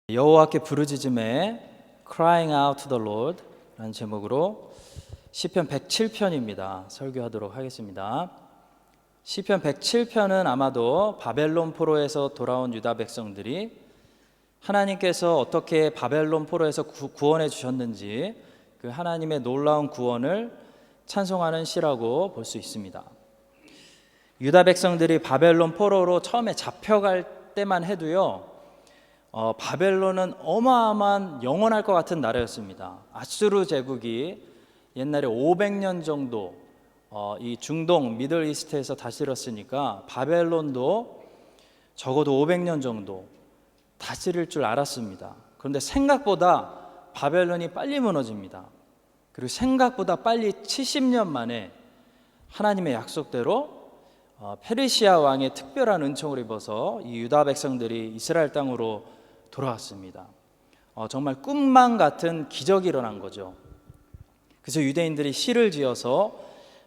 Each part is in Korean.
여호와께 부르짖음에 Crying out to the Lord 라는 제목으로 시편 107편입니다. 설교하도록 하겠습니다. 시편 107편은 아마도 바벨론 포로에서 돌아온 유다 백성들이 하나님께서 어떻게 바벨론 포로에서 구원해 주셨는지 그 하나님의 놀라운 구원을 찬송하는 시라고 볼 수 있습니다. 유다 백성들이 바벨론 포로로 처음에 잡혀갈 때만 해도요, 바벨론은 어마어마한 영원할 것 같은 나라였습니다. 아수르 제국이 옛날에 500년 정도 이 중동 미들 이스트에서 다스렸으니까 바벨론도 적어도 500년 정도 다스릴 줄 알았습니다. 그런데 생각보다 바벨론이 빨리 무너집니다. 그리고 생각보다 빨리 70년 만에 하나님의 약속대로 페르시아 왕의 특별한 은총을 입어서 이 유다 백성들이 이스라엘 땅으로 돌아왔습니다. 정말 꿈만 같은 기적이 일어난 거죠. 그래서 유대인들이 시를 지어서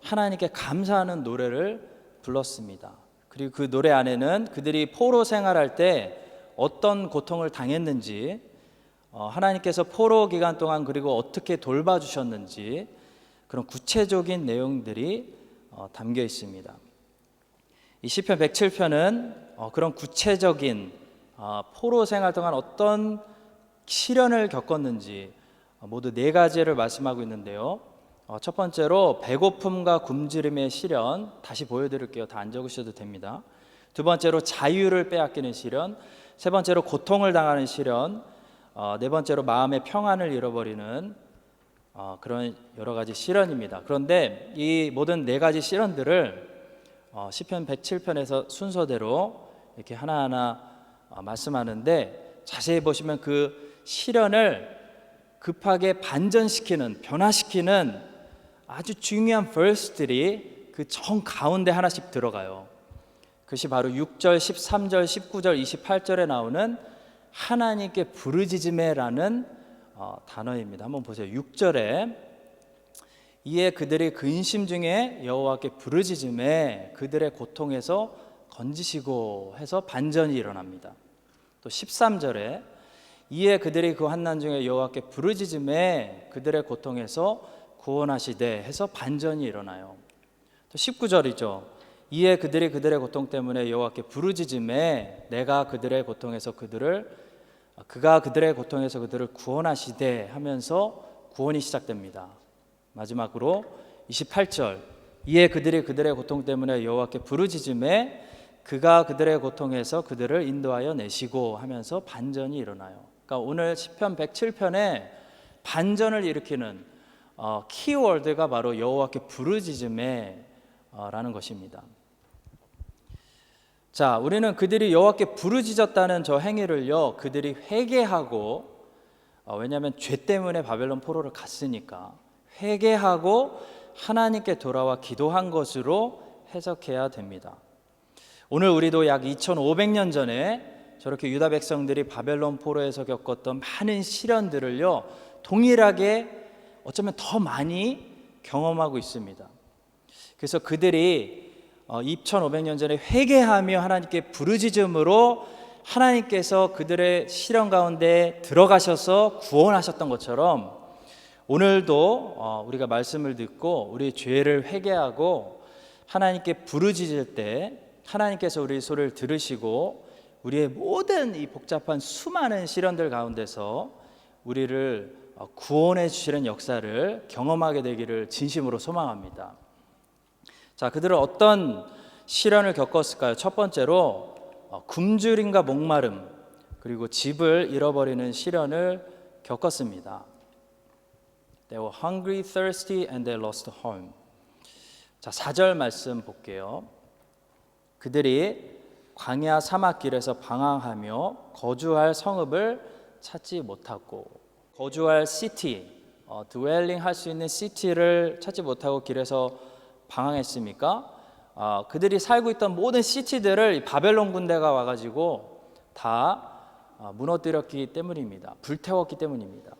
하나님께 감사하는 노래를 불렀습니다. 그리고 그 노래 안에는 그들이 포로 생활할 때 어떤 고통을 당했는지, 하나님께서 포로 기간 동안 그리고 어떻게 돌봐주셨는지 그런 구체적인 내용들이 담겨 있습니다. 이 시편 107편은 그런 구체적인 포로 생활 동안 어떤 시련을 겪었는지 모두 4가지를 말씀하고 있는데요. 첫 번째로 배고픔과 굶주림의 시련, 다시 보여드릴게요. 다 안 적으셔도 됩니다. 두 번째로 자유를 빼앗기는 시련, 세 번째로 고통을 당하는 시련, 네 번째로 마음의 평안을 잃어버리는 그런 여러 가지 시련입니다. 그런데 이 모든 4가지 시련들을 시편 107편에서 순서대로 이렇게 하나하나 말씀하는데, 자세히 보시면 그 시련을 급하게 반전시키는, 변화시키는 아주 중요한 verse들이 그 정 가운데 하나씩 들어가요. 그것이 바로 6절, 13절, 19절, 28절에 나오는 하나님께 부르짖음에라는 단어입니다. 한번 보세요. 6절에 이에 그들이 근심 중에 여호와께 부르짖음에 그들의 고통에서 건지시고 해서 반전이 일어납니다. 또 13절에 이에 그들이 그 환난 중에 여호와께 부르짖음에 그들의 고통에서 구원하시되 해서 반전이 일어나요. 또 19절이죠. 이에 그들이 그들의 고통 때문에 여호와께 부르짖음에 내가 그들의 고통에서 그가 그들의 고통에서 그들을 구원하시되 하면서 구원이 시작됩니다. 마지막으로 28절 이에 그들이 그들의 고통 때문에 여호와께 부르짖음에 그가 그들의 고통에서 그들을 인도하여 내시고 하면서 반전이 일어나요. 그러니까 오늘 시편 107편에 반전을 일으키는 키워드가 바로 여호와께 부르짖음에 라는 것입니다. 자, 우리는 그들이 여호와께 부르짖었다는 저 행위를요, 그들이 회개하고, 왜냐하면 죄 때문에 바벨론 포로를 갔으니까 회개하고 하나님께 돌아와 기도한 것으로 해석해야 됩니다. 오늘 우리도 약 2500년 전에 저렇게 유다 백성들이 바벨론 포로에서 겪었던 많은 시련들을요, 동일하게 어쩌면 더 많이 경험하고 있습니다. 그래서 그들이 2500년 전에 회개하며 하나님께 부르짖음으로 하나님께서 그들의 시련 가운데 들어가셔서 구원하셨던 것처럼 오늘도 우리가 말씀을 듣고 우리 죄를 회개하고 하나님께 부르짖을 때 하나님께서 우리 소리를 들으시고 우리의 모든 이 복잡한 수많은 시련들 가운데서 우리를 구원해 주시는 역사를 경험하게 되기를 진심으로 소망합니다. 자, 그들은 어떤 시련을 겪었을까요? 첫 번째로 굶주림과 목마름, 그리고 집을 잃어버리는 시련을 겪었습니다. They were hungry, thirsty, and they lost home. 자, 4절 말씀 볼게요. 그들이 광야 사막길에서 방황하며 거주할 성읍을 찾지 못하고, 거주할 시티, dwelling 할 수 있는 시티를 찾지 못하고 길에서 방황했습니까? 그들이 살고 있던 모든 시티들을 바벨론 군대가 와가지고 다 무너뜨렸기 때문입니다. 불태웠기 때문입니다.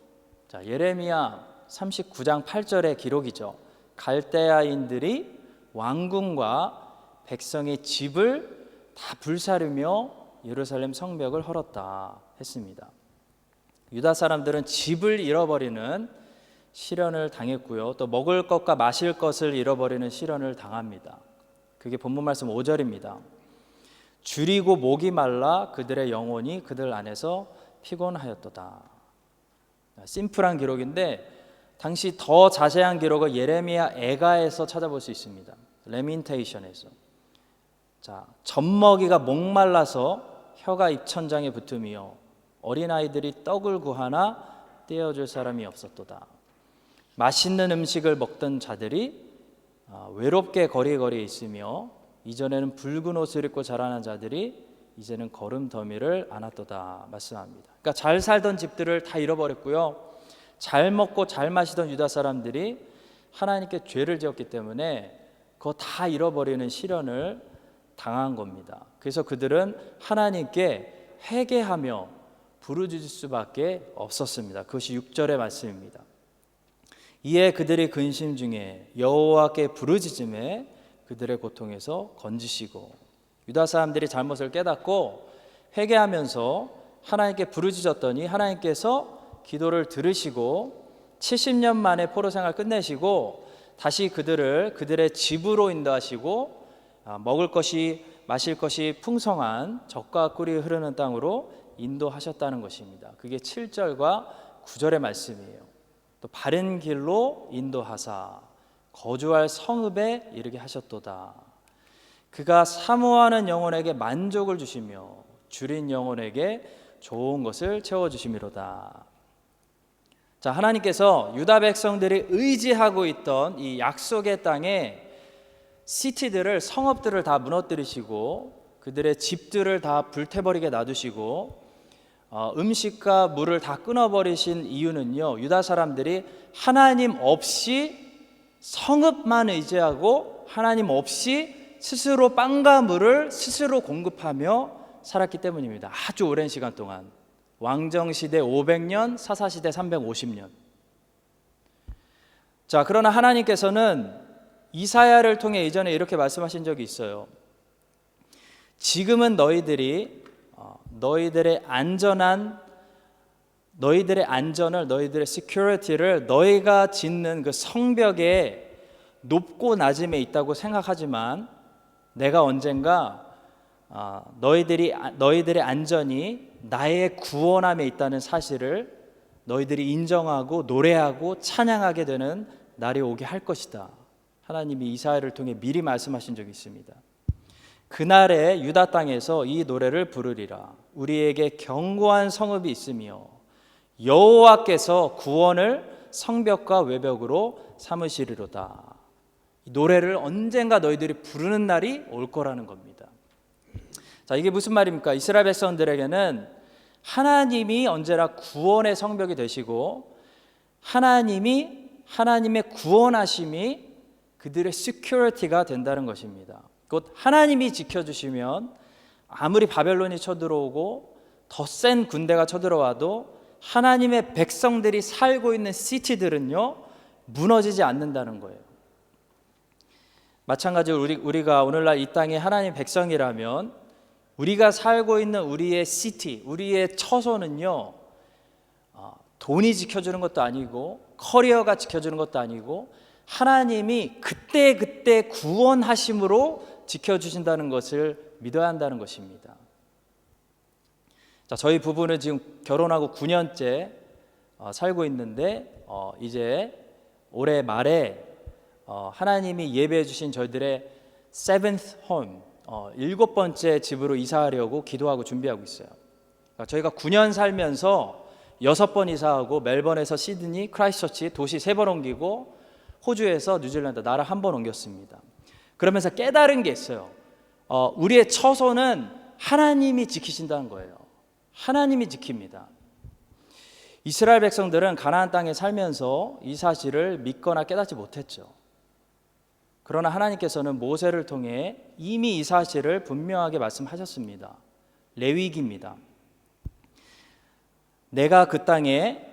자, 예레미야 39장 8절의 기록이죠. 갈대아인들이 왕궁과 백성의 집을 다 불사르며 예루살렘 성벽을 헐었다 했습니다. 유다 사람들은 집을 잃어버리는 시련을 당했고요. 또 먹을 것과 마실 것을 잃어버리는 시련을 당합니다. 그게 본문 말씀 5절입니다. 줄이고 목이 말라 그들의 영혼이 그들 안에서 피곤하였도다. 심플한 기록인데 당시 더 자세한 기록을 예레미야 애가에서 찾아볼 수 있습니다. 레민테이션에서. 자, 젖먹이가 목말라서 혀가 입천장에 붙으며 어린아이들이 떡을 구하나 떼어줄 사람이 없었도다. 맛있는 음식을 먹던 자들이 외롭게 거리거리에 있으며 이전에는 붉은 옷을 입고 자라난 자들이 이제는 거름더미를 안았도다 말씀합니다. 그러니까 잘 살던 집들을 다 잃어버렸고요. 잘 먹고 잘 마시던 유다 사람들이 하나님께 죄를 지었기 때문에 그거 다 잃어버리는 시련을 당한 겁니다. 그래서 그들은 하나님께 회개하며 부르짖을 수밖에 없었습니다. 그것이 6절의 말씀입니다. 이에 그들이 근심 중에 여호와께 부르짖음에 그들의 고통에서 건지시고, 유다 사람들이 잘못을 깨닫고 회개하면서 하나님께 부르짖었더니 하나님께서 기도를 들으시고 70년 만에 포로 생활 끝내시고 다시 그들의 집으로 인도하시고 먹을 것이 마실 것이 풍성한 젖과 꿀이 흐르는 땅으로 인도하셨다는 것입니다. 그게 7절과 9절의 말씀이에요. 또 바른 길로 인도하사 거주할 성읍에 이르게 하셨도다. 그가 사모하는 영혼에게 만족을 주시며 줄인 영혼에게 좋은 것을 채워주심이로다. 자, 하나님께서 유다 백성들이 의지하고 있던 이 약속의 땅에 시티들을, 성읍들을 다 무너뜨리시고 그들의 집들을 다 불태버리게 놔두시고 음식과 물을 다 끊어버리신 이유는요, 유다 사람들이 하나님 없이 성읍만 의지하고 하나님 없이 스스로 빵과 물을 스스로 공급하며 살았기 때문입니다. 아주 오랜 시간 동안. 왕정시대 500년, 사사시대 350년. 자, 그러나 하나님께서는 이사야를 통해 이전에 이렇게 말씀하신 적이 있어요. 지금은 너희들의 안전을, 너희들의 security를 너희가 짓는 그 성벽에 높고 낮음에 있다고 생각하지만 내가 언젠가 너희들의 안전이 나의 구원함에 있다는 사실을 너희들이 인정하고 노래하고 찬양하게 되는 날이 오게 할 것이다. 하나님이 이사야를 통해 미리 말씀하신 적이 있습니다. 그날에 유다 땅에서 이 노래를 부르리라. 우리에게 견고한 성읍이 있으며 여호와께서 구원을 성벽과 외벽으로 삼으시리로다. 이 노래를 언젠가 너희들이 부르는 날이 올 거라는 겁니다. 자, 이게 무슨 말입니까? 이스라엘 백성들에게는 하나님이 언제나 구원의 성벽이 되시고 하나님의 구원하심이 그들의 security가 된다는 것입니다. 곧 하나님이 지켜주시면 아무리 바벨론이 쳐들어오고 더 센 군대가 쳐들어와도 하나님의 백성들이 살고 있는 시티들은요, 무너지지 않는다는 거예요. 마찬가지로 우리가 오늘날 이 땅에 하나님의 백성이라면 우리가 살고 있는 우리의 시티, 우리의 처소는요, 돈이 지켜주는 것도 아니고 커리어가 지켜주는 것도 아니고 하나님이 그때 구원하심으로 지켜주신다는 것을 믿어야 한다는 것입니다. 자, 저희 부부는 지금 결혼하고 9년째 살고 있는데 이제 올해 말에 하나님이 예배해 주신 저희들의 seventh home, 7번째 집으로 이사하려고 기도하고 준비하고 있어요. 그러니까 저희가 9년 살면서 6번 이사하고 멜번에서 시드니, 크라이스처치 도시 3번 옮기고 호주에서 뉴질랜드 나라 1번 옮겼습니다. 그러면서 깨달은 게 있어요. 우리의 처소는 하나님이 지키신다는 거예요. 하나님이 지킵니다. 이스라엘 백성들은 가나안 땅에 살면서 이 사실을 믿거나 깨닫지 못했죠. 그러나 하나님께서는 모세를 통해 이미 이 사실을 분명하게 말씀하셨습니다. 레위기입니다. 내가 그 땅에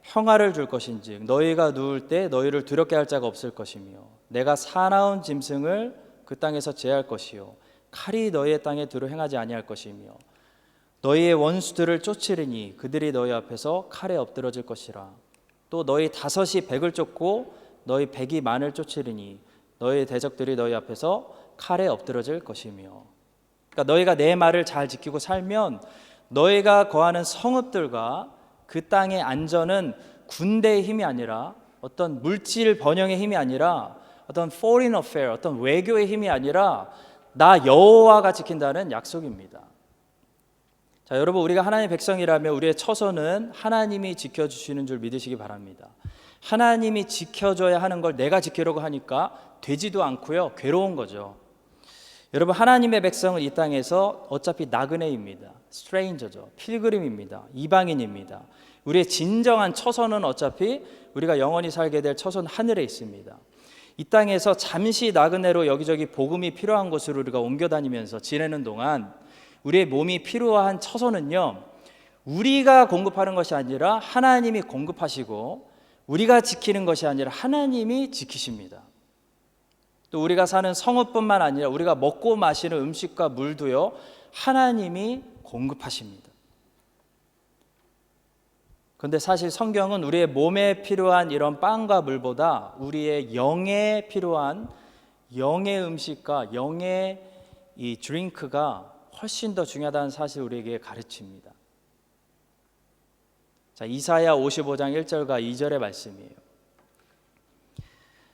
평화를 줄 것인즉 너희가 누울 때 너희를 두렵게 할 자가 없을 것이며 내가 사나운 짐승을 그 땅에서 제할 것이요 칼이 너희의 땅에 들어 행하지 아니할 것이며 너희의 원수들을 쫓으리니 그들이 너희 앞에서 칼에 엎드러질 것이라. 또 너희 5이 100을 쫓고 너희 100이 만을 쫓으리니 너희 대적들이 너희 앞에서 칼에 엎드러질 것이며. 그러니까 너희가 내 말을 잘 지키고 살면 너희가 거하는 성읍들과 그 땅의 안전은 군대의 힘이 아니라 어떤 물질 번영의 힘이 아니라 어떤 foreign affair, 어떤 외교의 힘이 아니라 나 여호와가 지킨다는 약속입니다. 자, 여러분, 우리가 하나님의 백성이라면 우리의 처소는 하나님이 지켜주시는 줄 믿으시기 바랍니다. 하나님이 지켜줘야 하는 걸 내가 지키려고 하니까 되지도 않고요, 괴로운 거죠. 여러분, 하나님의 백성은 이 땅에서 어차피 나그네입니다. 스트레인저죠. 필그림입니다. 이방인입니다. 우리의 진정한 처소는 어차피 우리가 영원히 살게 될 처소는 하늘에 있습니다. 이 땅에서 잠시 나그네로 여기저기 복음이 필요한 곳으로 우리가 옮겨 다니면서 지내는 동안 우리의 몸이 필요한 처소는요, 우리가 공급하는 것이 아니라 하나님이 공급하시고 우리가 지키는 것이 아니라 하나님이 지키십니다. 또 우리가 사는 성읍뿐만 아니라 우리가 먹고 마시는 음식과 물도요, 하나님이 공급하십니다. 그런데 사실 성경은 우리의 몸에 필요한 이런 빵과 물보다 우리의 영에 필요한 영의 음식과 영의 이 드링크가 훨씬 더 중요하다는 사실을 우리에게 가르칩니다. 자, 이사야 55장 1절과 2절의 말씀이에요.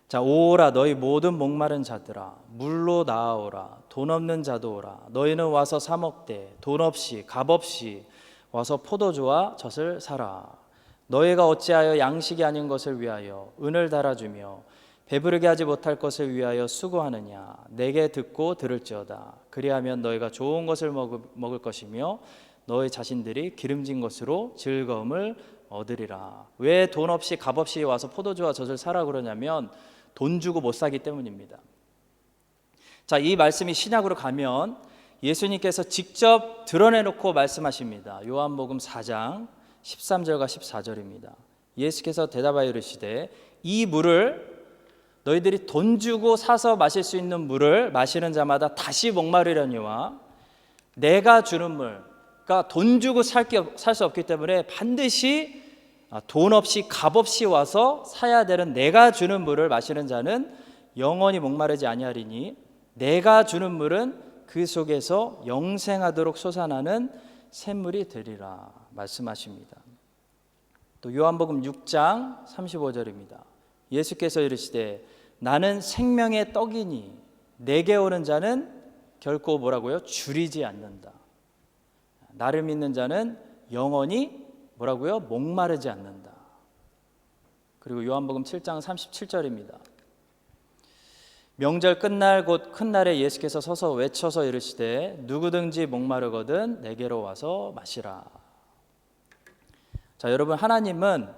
자, 오라 너희 모든 목마른 자들아 물로 나아오라. 돈 없는 자도 오라. 너희는 와서 사 먹되 돈 없이 값 없이 와서 포도주와 젖을 사라. 너희가 어찌하여 양식이 아닌 것을 위하여 은을 달아주며 배부르게 하지 못할 것을 위하여 수고하느냐. 내게 듣고 들을지어다. 그리하면 너희가 좋은 것을 먹을 것이며 너희 자신들이 기름진 것으로 즐거움을 얻으리라. 왜 돈 없이 값 없이 와서 포도주와 젖을 사라 그러냐면 돈 주고 못 사기 때문입니다. 자, 이 말씀이 신약으로 가면 예수님께서 직접 드러내놓고 말씀하십니다. 요한복음 4장 13절과 14절입니다. 예수께서 대답하여 이르시되 이 물을 너희들이 돈 주고 사서 마실 수 있는 물을 마시는 자마다 다시 목마르려니와 내가 주는 물, 그러니까 돈 주고 살 수 없기 때문에 반드시 돈 없이 값 없이 와서 사야 되는 내가 주는 물을 마시는 자는 영원히 목마르지 아니하리니 내가 주는 물은 그 속에서 영생하도록 솟아나는 샘물이 되리라 말씀하십니다. 또 요한복음 6장 35절입니다. 예수께서 이르시되 나는 생명의 떡이니 내게 오는 자는 결코 뭐라고요? 줄이지 않는다. 나를 믿는 자는 영원히 뭐라고요? 목마르지 않는다. 그리고 요한복음 7장 37절입니다. 명절 끝날 곧 큰 날에 예수께서 서서 외쳐서 이르시되 누구든지 목마르거든 내게로 와서 마시라. 자, 여러분, 하나님은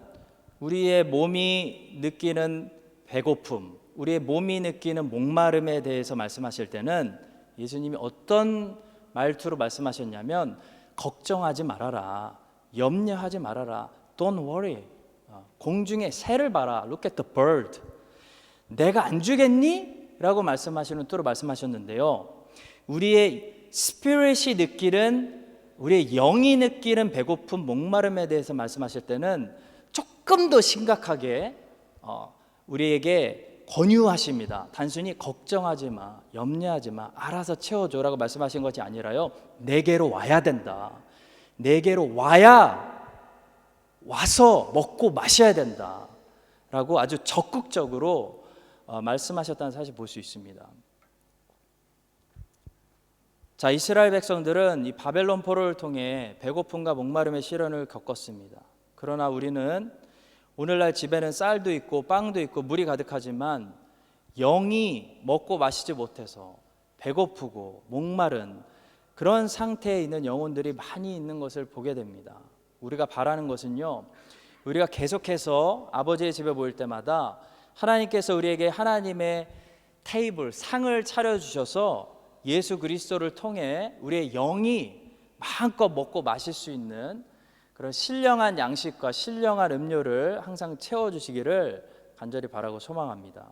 우리의 몸이 느끼는 배고픔, 우리의 몸이 느끼는 목마름에 대해서 말씀하실 때는 예수님이 어떤 말투로 말씀하셨냐면 걱정하지 말아라, 염려하지 말아라, don't worry. 공중의 새를 봐라, look at the bird. 내가 안 주겠니? 라고 말씀하시는 뜻으로 말씀하셨는데요, 우리의 스피릿이 느끼는, 우리의 영이 느끼는 배고픔, 목마름에 대해서 말씀하실 때는 조금 더 심각하게 우리에게 권유하십니다. 단순히 걱정하지 마, 염려하지 마, 알아서 채워줘라고 말씀하신 것이 아니라요, 내게로 와야 된다. 내게로 와야 와서 먹고 마셔야 된다 라고 아주 적극적으로 말씀하셨다는 사실 볼 수 있습니다. 자, 이스라엘 백성들은 이 바벨론 포로를 통해 배고픔과 목마름의 시련을 겪었습니다. 그러나 우리는 오늘날 집에는 쌀도 있고 빵도 있고 물이 가득하지만 영이 먹고 마시지 못해서 배고프고 목마른 그런 상태에 있는 영혼들이 많이 있는 것을 보게 됩니다. 우리가 바라는 것은요, 우리가 계속해서 아버지의 집에 모일 때마다 하나님께서 우리에게 하나님의 테이블, 상을 차려주셔서 예수 그리스도를 통해 우리의 영이 마음껏 먹고 마실 수 있는 그런 신령한 양식과 신령한 음료를 항상 채워주시기를 간절히 바라고 소망합니다.